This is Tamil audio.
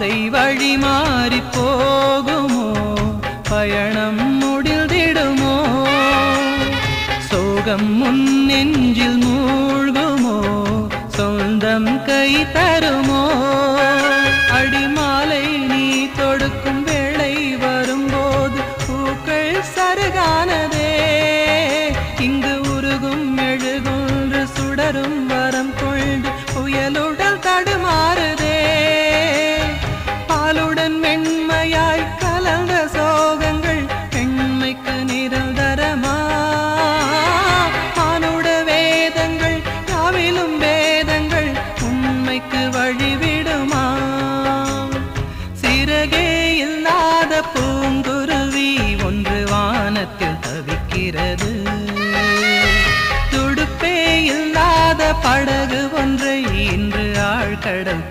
பாதை வழி மாறி போகுமோ, பயணம் முடிந்திடுமோ, சோகம் முன் நெஞ்சில் மூழ்குமோ, சொந்தம் கை தருமோ. அடிமாலை நீ தொடுக்கும் வேளை வரும்போது பூக்கள் சருகானதே, இங்கு உருகும் மெழுகுன்று சுடரும் வரம் கொண்டு புயலுடல் தடுமாறுதே. பாலுடன் மென்மையாய் கலந்த சோகங்கள் பெண்மைக்கு நிரந்தரமா, மானுட வேதங்கள் யாவிலும் வேதங்கள் உண்மைக்கு வழிவிடுமா. சிறகே இல்லாத பூங்குருவி ஒன்று வானத்தில் தவிக்கிறது, துடுப்பே இல்லாத படகு ஒன்றை இன்று ஆழ்கடல்